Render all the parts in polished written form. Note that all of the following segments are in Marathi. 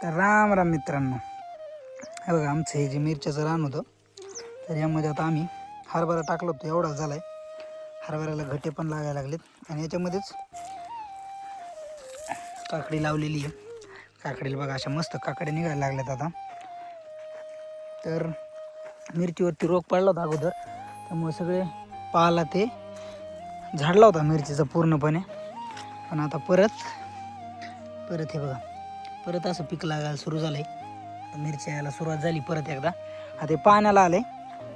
तर राम राम मित्रांनो, हे बघा आमचं हे जे मिरच्याचं रान होतं, तर यामध्ये आता आम्ही हरभरा टाकलो होतो. एवढा झाला आहे. हरभऱ्याला घटे पण लागायला लागलेत आणि याच्यामध्येच काकडी लावलेली आहे. काकडीला बघा अशा मस्त काकड्या निघायला लागल्यात आता. तर मिरचीवरती रोग पडला होता अगोदर, त्यामुळे सगळे पाला ते झाडला होता मिरचीचा पूर्णपणे. पण आता परत हे बघा परत असं पीक लागायला सुरू झालं आहे. मिरच्या यायला सुरुवात झाली परत एकदा. आता ते पाण्याला आले,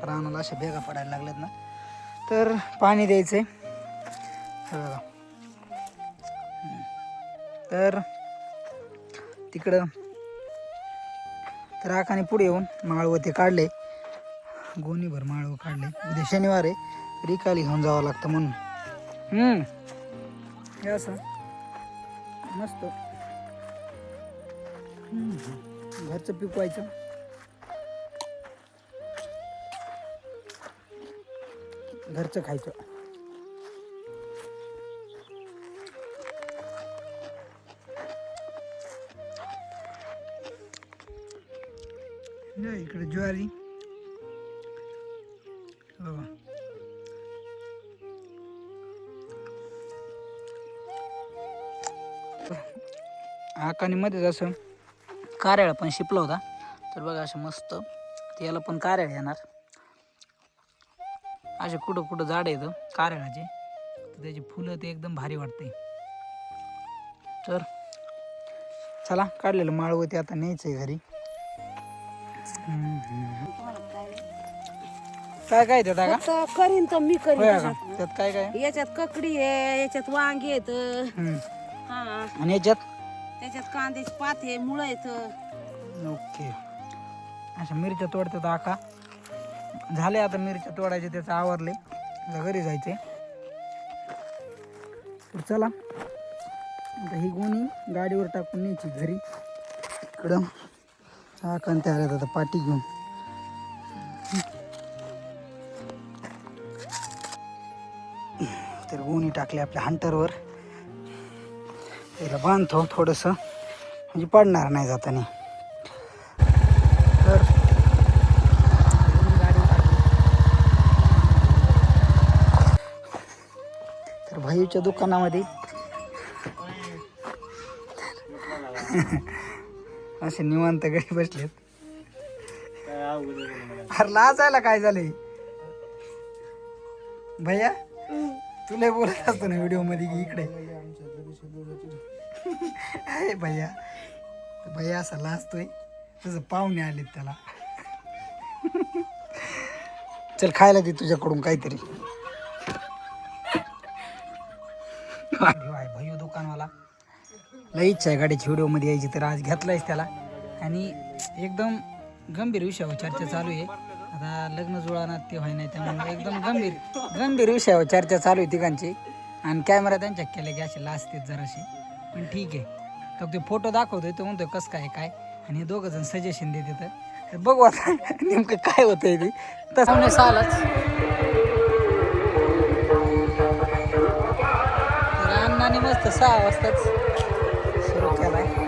रानाला अशा भेगा पडायला लागल्यात ना, तर पाणी द्यायचं आहे. बघा तर तिकडं तर आकाने पुढे येऊन माळव ते काढले, गोणीभर माळव काढले. उद्या शनिवार आहे, रिकाली घेऊन जावं लागतं म्हणून. हे असं मस्त घरचं पिकवायचं. घरचं खायचं. इकडे ज्वारी बघा. आकाने मध्ये असं कार्याळ पण शिपला होता, तर बघा असं मस्त त्याला पण कार्याळ येणार. असे कुठं कुठं झाड येतं कार्याळाचे, त्याची फुलं ते एकदम भारी वाटते. तर चला, काढलेलं माळवं ते आता न्यायचंय घरी. काय काय त्यात का करीन तर मी करीन. त्यात काय काय? याच्यात ककडी आहे, याच्यात वांगी येत, आणि याच्यात त्याच्यात कांद्याची पात आहे, मुळं येत. ओके. अशा मिरच्या तोडतात आका. झाले आता मिरच्या तोडायचे, त्याचं आवरले, आता घरी जायचे. तर चला आता ही गोणी गाडीवर टाकून न्यायची घरी. इकडं आका ते आल्यात आता पाटी घेऊन. तर गोणी टाकली आपल्या हंटरवर. त्याला बांधतो थोडंसं, म्हणजे पडणार नाही जाताना. तर भाईच्या दुकानामध्ये असे निवांत घरी बसलेत. अरे लाजायला काय झालंय भैया? तुला बोलत असतो ना व्हिडिओ मध्ये की इकडे आहे भैया. भैया असा लाजतोय, तुझं पाहुणे आलेत त्याला. चल खायला दे तुझ्याकडून काहीतरी. भैया दुकानवाला लई इच्छा आहे गाडीची व्हिडिओ मध्ये यायची, तर आज घेतलायच त्याला. आणि एकदम गंभीर विषयावर चर्चा चालू आहे. आता लग्न जुळाना ते व्हाय नाही, त्यामुळे एकदम गंभीर विषयावर चर्चा चालू आहे तिघांची. आणि कॅमेरा त्यांच्या केल्या की असे लाजतेत जराशी, पण ठीक आहे. तर ते फोटो दाखवतोय, तो म्हणतोय कसं काय काय, आणि हे दोघं जण सजेशन देते. तर बघू आता नेमकं काय होतंय ते. तसं सालाच तर अण्णाने मस्त 6 वाजताच सुरू केलाय.